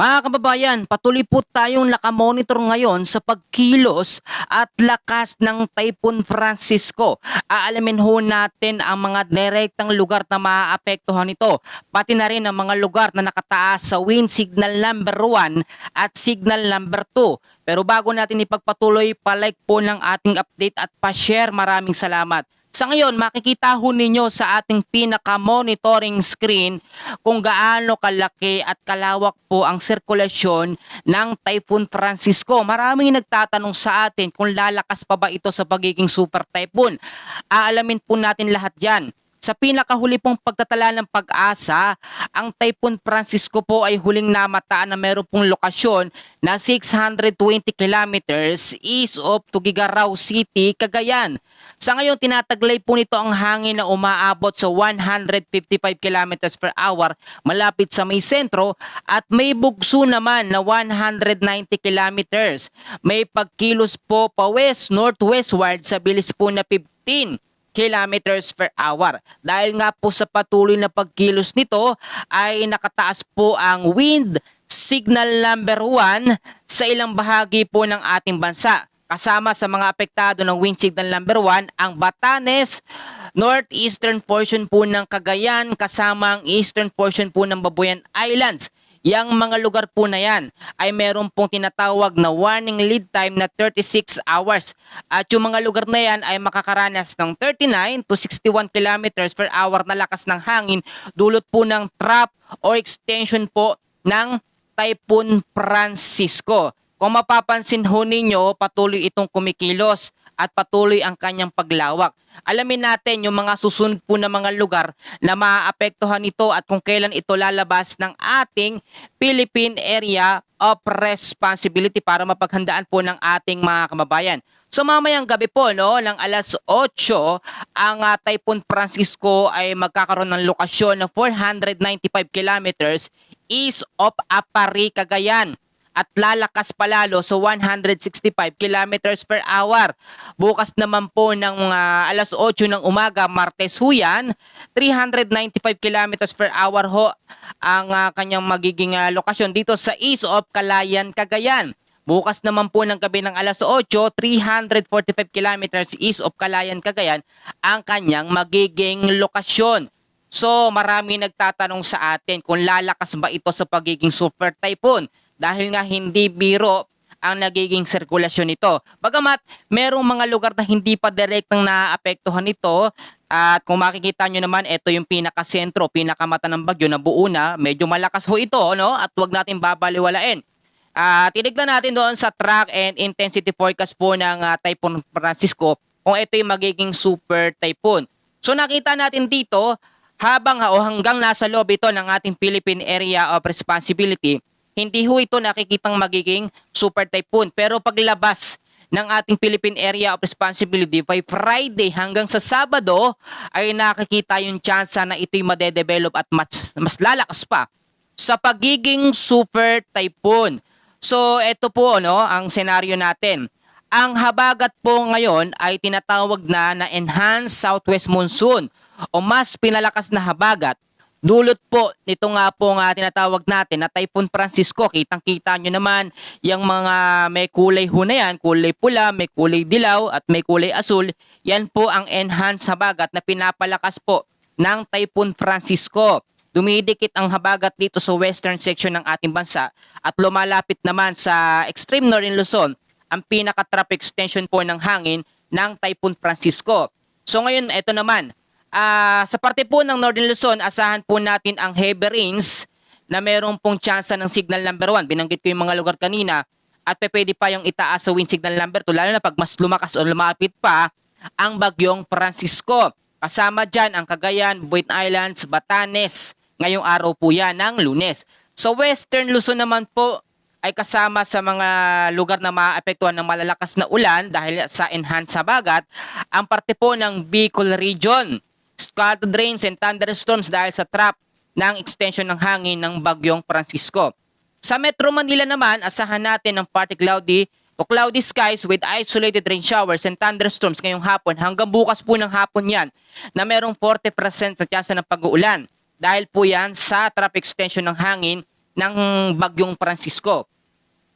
Mga kababayan, patuloy po tayong nakamonitor ngayon sa pagkilos at lakas ng Typhoon Francisco. Aalamin ho natin ang mga direktang lugar na maaapektuhan nito, pati na rin ang mga lugar na nakataas sa wind signal number 1 at signal number 2. Pero bago natin ipagpatuloy, palike po ng ating update at pa-share. Maraming salamat. Sa ngayon, makikita ho ninyo sa ating pinaka-monitoring screen kung gaano kalaki at kalawak po ang sirkulasyon ng Typhoon Francisco. Maraming nagtatanong sa atin kung lalakas pa ba ito sa pagiging super typhoon. Aalamin po natin lahat yan. Sa pinakahuli pong pagtatala ng Pag-asa, ang Typhoon Francisco po ay huling namataan na meron pong lokasyon na 620 kilometers east of Tuguegarao City, Cagayan. Sa ngayon, tinataglay po nito ang hangin na umaabot sa 155 kilometers per hour malapit sa may sentro at may bugso naman na 190 kilometers. May pagkilos po pa west-northwestward sa bilis po na 15 kilometers per hour. Dahil nga po sa patuloy na pagkilos nito ay nakataas po ang wind signal number 1 sa ilang bahagi po ng ating bansa. Kasama sa mga apektado ng wind signal number 1 ang Batanes, northeastern portion po ng Cagayan, kasama ang eastern portion po ng Babuyan Islands. Yang mga lugar po na yan ay meron pong tinatawag na warning lead time na 36 hours. At yung mga lugar na yan ay makakaranas ng 39 to 61 kilometers per hour na lakas ng hangin dulot po ng trap or extension po ng Typhoon Francisco. Kung mapapansin ho ninyo, patuloy itong kumikilos at patuloy ang kanyang paglawak. Alamin natin yung mga susunod po na mga lugar na maaapektuhan ito at kung kailan ito lalabas ng ating Philippine Area of Responsibility para mapaghandaan po ng ating mga kababayan. So mamayang gabi po ng alas 8, ang Typhoon Francisco ay magkakaroon ng lokasyon na 495 kilometers east of Apari, Cagayan. At lalakas palalo sa 165 kilometers per hour. Bukas naman po ng alas 8 ng umaga, Martes ho yan, 395 kilometers per hour ho ang kanyang magiging lokasyon dito sa east of Calayan, Cagayan. Bukas naman po ng gabi ng alas 8, 345 kilometers east of Calayan, Cagayan ang kanyang magiging lokasyon. So marami nagtatanong sa atin kung lalakas ba ito sa pagiging super typhoon. Dahil nga hindi biro ang nagiging sirkulasyon nito. Bagamat merong mga lugar na hindi pa direktang naapektuhan nito at kung makikita nyo naman, ito yung pinakasentro, pinakamata ng bagyo na buo na. Medyo malakas ho ito at huwag natin babaliwalain. Tinignan natin doon sa track and intensity forecast po ng Typhoon Francisco kung ito yung magiging super typhoon. So nakita natin dito hanggang nasa loob ito ng ating Philippine Area of Responsibility, hindi ho ito nakikitang magiging super typhoon. Pero paglabas ng ating Philippine Area of Responsibility by Friday hanggang sa Sabado ay nakikita yung chance na ito'y madedevelop at mas lalakas pa sa pagiging super typhoon. So ito po ang senaryo natin. Ang habagat po ngayon ay tinatawag na enhanced southwest monsoon o mas pinalakas na habagat. Dulot po nito nga po tinatawag natin na Typhoon Francisco. Kitang-kita nyo naman yung mga may kulay ho na yan, kulay pula, may kulay dilaw at may kulay asul. Yan po ang enhanced habagat na pinapalakas po ng Typhoon Francisco. Dumidikit ang habagat dito sa western section ng ating bansa at lumalapit naman sa extreme northern Luzon ang pinaka-tropic extension po ng hangin ng Typhoon Francisco. So ngayon, ito naman. Sa parte po ng Northern Luzon, asahan po natin ang heavy rains na merong pong tsansa ng signal number 1. Binanggit ko yung mga lugar kanina at pwede pa yung itaas sa wind signal number 2 lalo na pag mas lumakas o lumapit pa ang bagyong Francisco. Kasama dyan ang Cagayan, Babuyan Islands, Batanes. Ngayong araw po yan ng Lunes. Sa Western Luzon naman po ay kasama sa mga lugar na maapektuhan ng malalakas na ulan dahil sa enhanced habagat ang parte po ng Bicol Region. Scattered rains and thunderstorms dahil sa trap ng extension ng hangin ng bagyong Francisco. Sa Metro Manila naman, asahan natin ng partly cloudy o cloudy skies with isolated rain showers and thunderstorms ngayong hapon. Hanggang bukas po ng hapon yan na merong 40% sa tsansa ng pag-uulan. Dahil po yan sa trap extension ng hangin ng Bagyong Francisco.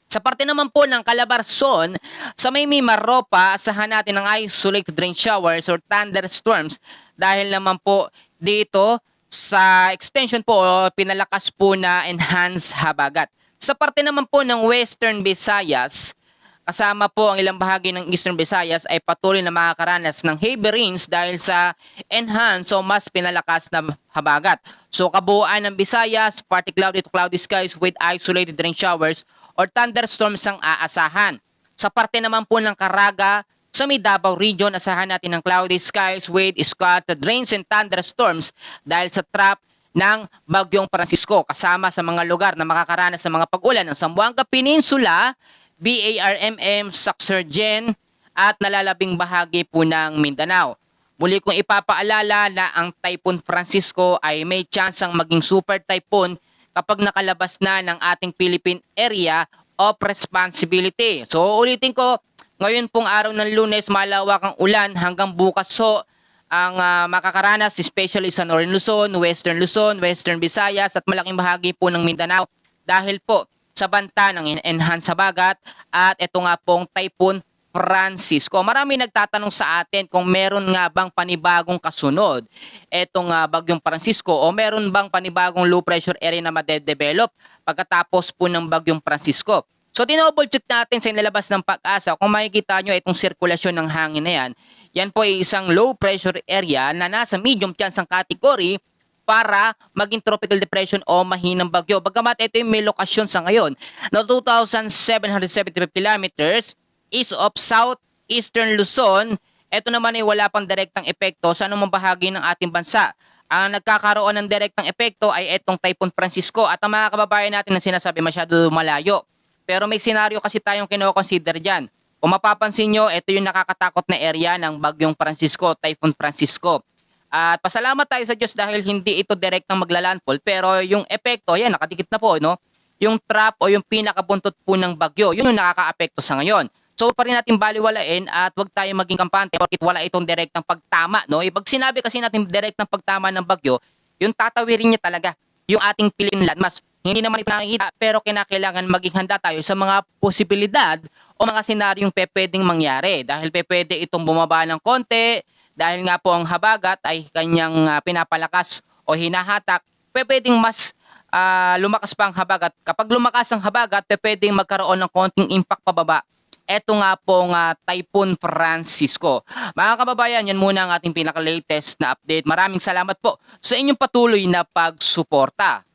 Sa parte naman po ng Calabarzon, sa may Mimaropa, asahan natin ng isolated rain showers or thunderstorms dahil naman po dito sa extension po o pinalakas po na enhanced habagat. Sa parte naman po ng Western Visayas, kasama po ang ilang bahagi ng Eastern Visayas ay patuloy na makakaranas ng heavy rains dahil sa enhanced o mas pinalakas na habagat. So kabuuan ng Visayas, partly cloudy to cloudy skies with isolated rain showers or thunderstorms ang aasahan. Sa parte naman po ng Caraga, sa may Davao Region, asahan natin ng cloudy skies with scattered rains and thunderstorms dahil sa trap ng Bagyong Francisco kasama sa mga lugar na makakaranas ng mga pag-ulan ng Zamboanga Peninsula, BARMM, Saxargen at nalalabing bahagi po ng Mindanao. Muli kong ipapaalala na ang Typhoon Francisco ay may tsansang maging super typhoon kapag nakalabas na ng ating Philippine Area of Responsibility. So ulitin ko, ngayon pong araw ng Lunes, malawak ang ulan hanggang bukas so ang makakaranas especially sa Northern Luzon, Western Visayas at malaking bahagi po ng Mindanao dahil po sa banta ng enhanced habagat at ito nga pong Typhoon Francisco. Marami nagtatanong sa atin kung meron nga bang panibagong kasunod etong Bagyong Francisco o meron bang panibagong low pressure area na madedevelop pagkatapos po ng Bagyong Francisco. So tinouble check natin sa inilabas ng Pag-asa. Kung makikita nyo itong sirkulasyon ng hangin na yan, yan po ay isang low pressure area na nasa medium chance ang category para maging tropical depression o mahinang bagyo. Bagamat ito yung may lokasyon sa ngayon na 2,775 kilometers east of southeastern Luzon, ito naman ay wala pang direktang epekto sa anumang bahagi ng ating bansa. Ang nagkakaroon ng direktang epekto ay itong Typhoon Francisco at ang mga kababayan natin na sinasabi masyado malayo. Pero may senaryo kasi tayong kino-consider dyan. Kung mapapansin nyo, ito yung nakakatakot na area ng Bagyong Francisco, Typhoon Francisco. At pasalamat tayo sa Diyos dahil hindi ito direktang maglalandfall pero yung epekto, yan nakadikit na po, no? Yung trap o yung pinakabuntot po ng bagyo, yun yung nakaka-apekto sa ngayon. So pa rin natin baliwalain at wag tayo maging kampante bakit wala itong direktang pagtama, no? Pag sinabi kasi natin direktang pagtama ng bagyo, yung tatawirin niya talaga yung ating Philippine landmass. Hindi naman ito nakikita pero kinakailangan maging handa tayo sa mga posibilidad o mga senaryong pwedeng mangyari dahil pwede itong bumaba ng konti dahil nga po ang habagat ay kanyang pinapalakas o hinahatak, pwedeng mas lumakas pa ang habagat. Kapag lumakas ang habagat, pwedeng magkaroon ng konting impact pababa. Ito nga pong Typhoon Francisco. Mga kababayan, yan muna ang ating pinaka-latest na update. Maraming salamat po sa inyong patuloy na pagsuporta.